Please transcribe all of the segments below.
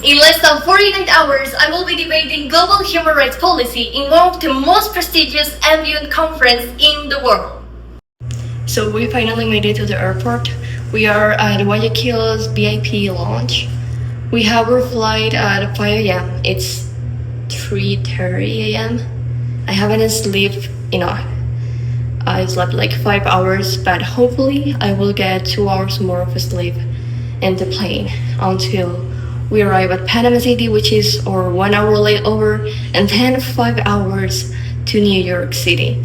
In less than 48 hours, I will be debating global human rights policy in one of the most prestigious MUN conference in the world. So we finally made it to the airport. We are at Guayaquil's VIP lounge. We have our flight at 5 a.m. It's 3:30 a.m. I haven't slept enough. I slept like 5 hours, but hopefully I will get 2 hours more of sleep in the plane until we arrive at Panama City, which is our 1 hour layover, and then 5 hours to New York City.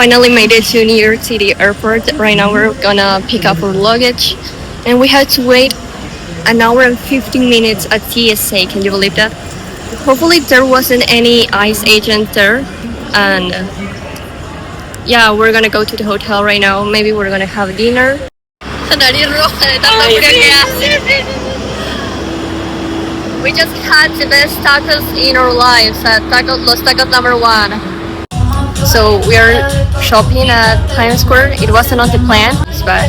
Finally made it to New York City airport. Right now we're gonna pick up our luggage, and we had to wait 1 hour and 15 minutes at TSA. Can you believe that? Hopefully there wasn't any ICE agent there, and yeah, we're gonna go to the hotel right now. Maybe we're gonna have dinner. We just had the best tacos in our lives at Los Tacos #1. So we are shopping at Times Square. It wasn't on the plan, but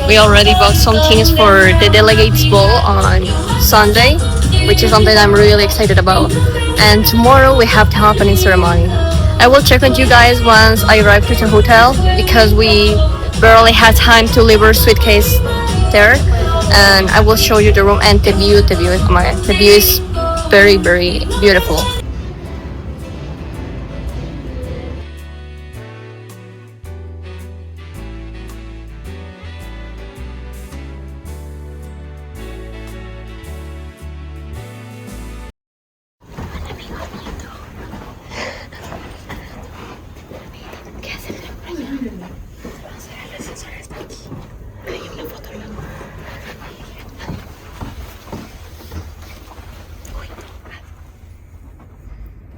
we already bought some things for the delegates ball on Sunday, which is something I'm really excited about. And tomorrow we have the opening ceremony. I will check on you guys once I arrive to the hotel because we barely had time to leave our suitcase there. And I will show you the room and the view. The view is very, very beautiful.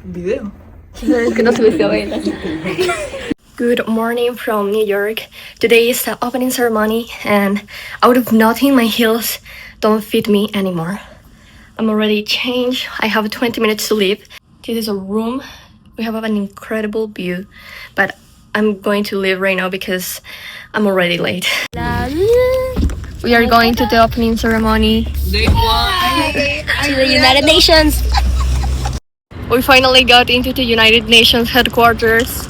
Video. Good morning from New York. Today is the opening ceremony, and out of nothing, my heels don't fit me anymore. I'm already changed. I have 20 minutes to leave. This is a room. We have an incredible view, but I'm going to leave right now because I'm already late. We are going to the opening ceremony. To the United Nations. We finally got into the United Nations headquarters.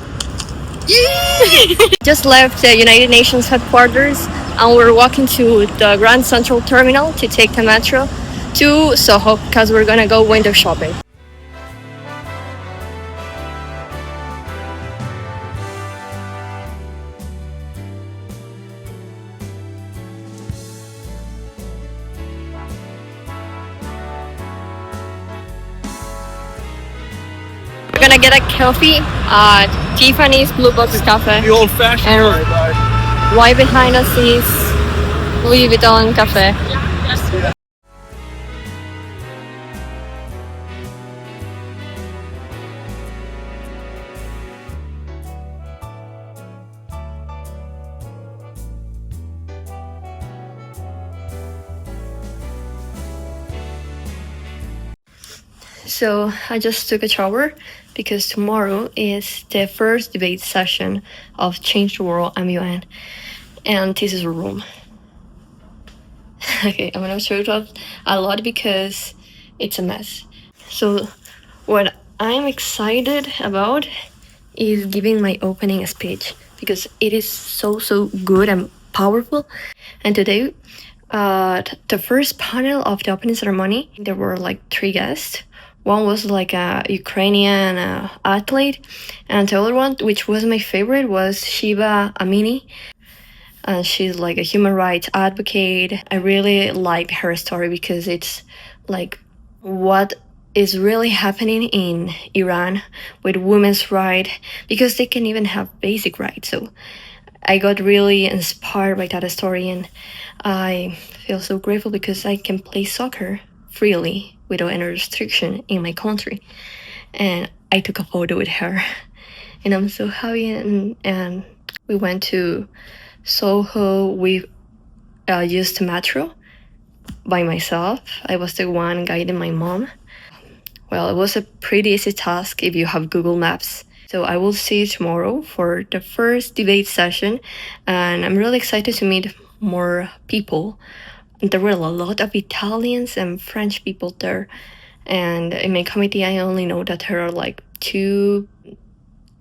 Just left the United Nations headquarters, and we're walking to the Grand Central Terminal to take the metro to Soho because we're gonna go window shopping. We're gonna get a coffee at Tiffany's Blue Box Cafe. The old-fashioned And right behind us is Louis Vuitton Cafe. So I just took a shower because tomorrow is the first debate session of Change the World MUN, and this is a room. Okay, I'm gonna show it up a lot because it's a mess. So what I'm excited about is giving my opening speech because it is so good and powerful. And today, the first panel of the opening ceremony, there were like 3 guests. One was like a Ukrainian athlete, and the other one, which was my favorite, was Shiva Amini. She's like a human rights advocate. I really like her story because it's like what is really happening in Iran with women's rights, because they can even have basic rights. So I got really inspired by that story, and I feel so grateful because I can play soccer freely without any restriction in my country. And I took a photo with her. And I'm so happy. And we went to Soho. We used the metro by myself. I was the one guiding my mom. Well, it was a pretty easy task if you have Google Maps. So I will see you tomorrow for the first debate session, and I'm really excited to meet more people. There were a lot of Italians and French people there, and in my committee I only know that there are like 2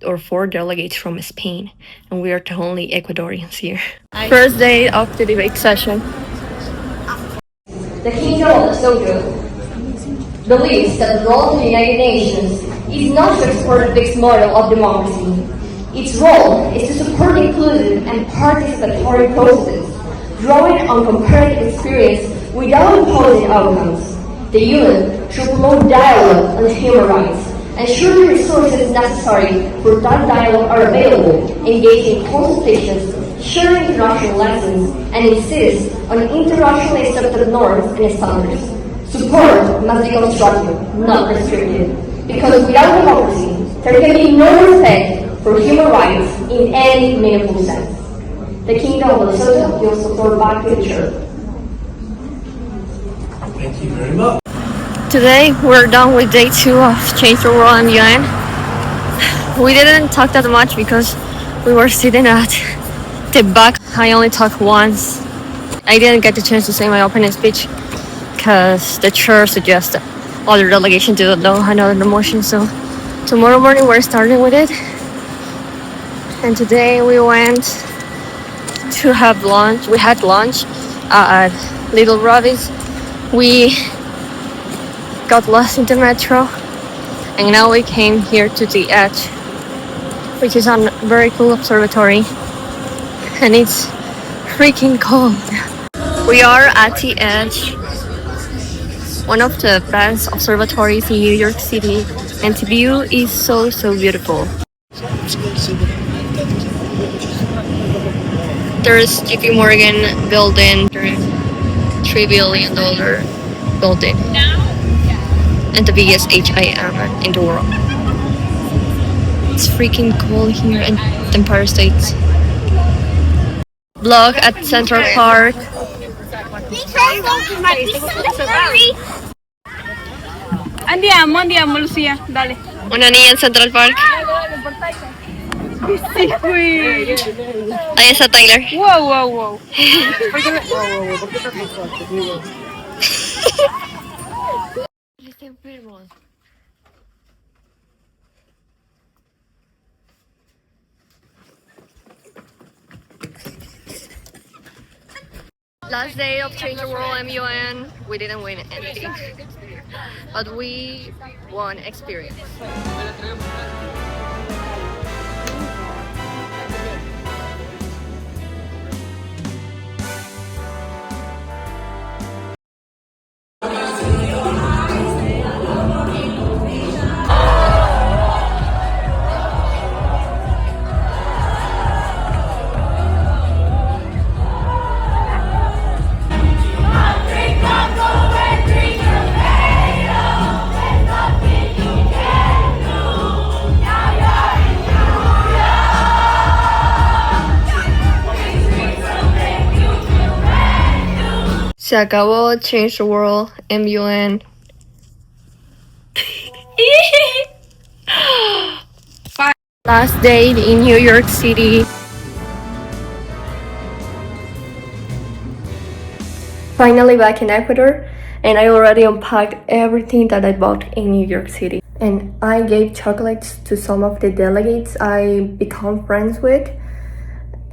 or 4 delegates from Spain, and we are the only Ecuadorians here. First day of the debate session. The Kingdom of the Soldier believes that the role of the United Nations is not to export a fixed model of democracy. Its role is to support inclusive and participatory processes, drawing on comparative experience without imposing outcomes. The UN should promote dialogue on human rights, ensure the resources necessary for that dialogue are available, engage in consultations, share international lessons, and insist on internationally accepted norms and standards. Support must be constructive, not restrictive, because without democracy, there can be no respect for human rights in any meaningful sense. The Kingdom of Lesotho gives support back to the church. Thank you very much. Today we're done with day 2 of Change the World MUN. We didn't talk that much because we were sitting at the back. I only talked once. I didn't get the chance to say my opening speech because the chair suggested other delegation to do another motion. So tomorrow morning we're starting with it. And today we went to have lunch. We had lunch at Little Robbie's. We got lost in the metro, and now we came here to the edge, which is a very cool observatory, and it's freaking cold. We are at the edge, one of the best observatories in New York City, and the view is so beautiful. There's JP Morgan building, $3 billion building, and the biggest HIM in the world. It's freaking cold here in Empire State. Vlog at Central Park. Andiamo, Lucia, dale. Una niña en Central Park. Sí, güey. Ahí está Tyler. Wow. Está enfermo. Last day of Change the World MUN. We didn't win anything, but we won experience. Se acabó Change the World MUN. Last day in New York City. Finally back in Ecuador, and I already unpacked everything that I bought in New York City. And I gave chocolates to some of the delegates I become friends with,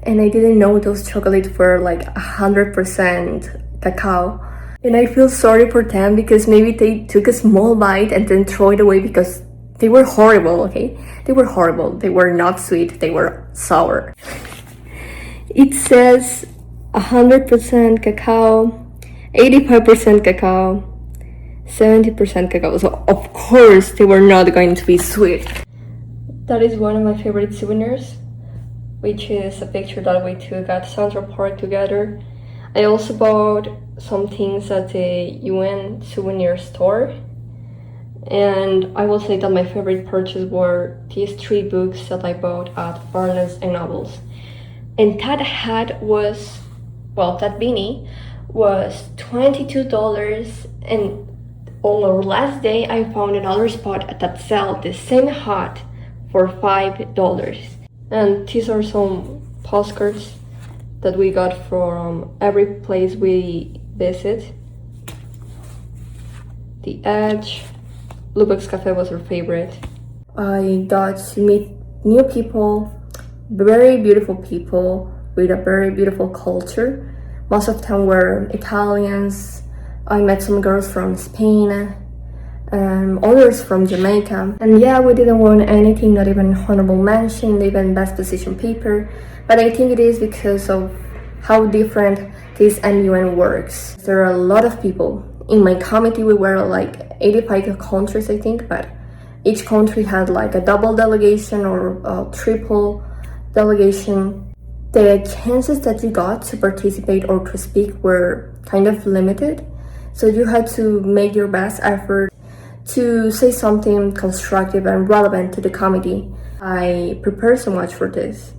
and I didn't know those chocolates were like 100% cacao. And I feel sorry for them because maybe they took a small bite and then throw it away because they were horrible, okay? They were horrible. They were not sweet. They were sour. It says 100% cacao, 85% cacao, 70% cacao. So of course they were not going to be sweet. That is one of my favorite souvenirs, which is a picture that we took at Central Park together. I also bought some things at the UN souvenir store. And I will say that my favorite purchase were these 3 books that I bought at Barnes and Nobles. And that hat was, well, that beanie was $22, and on our last day I found another spot that sell the same hat for $5. And these are some postcards that we got from every place we visit. The Edge, Lubbock's Cafe was our favorite. I got to meet new people, very beautiful people with a very beautiful culture. Most of them were Italians. I met some girls from Spain, others from Jamaica. And yeah, we didn't win anything, not even honorable mention, not even best position paper. But I think it is because of how different this MUN works. There are a lot of people. In my committee, we were like 85 countries, I think, but each country had like a double delegation or a triple delegation. The chances that you got to participate or to speak were kind of limited, so you had to make your best effort to say something constructive and relevant to the committee. I prepared so much for this,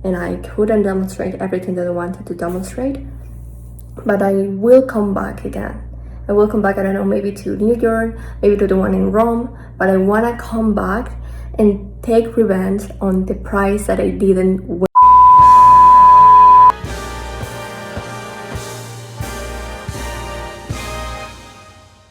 and I couldn't demonstrate everything that I wanted to demonstrate, but I will come back again. I will come back, I don't know, maybe to New York, maybe to the one in Rome, but I want to come back and take revenge on the prize that I didn't win.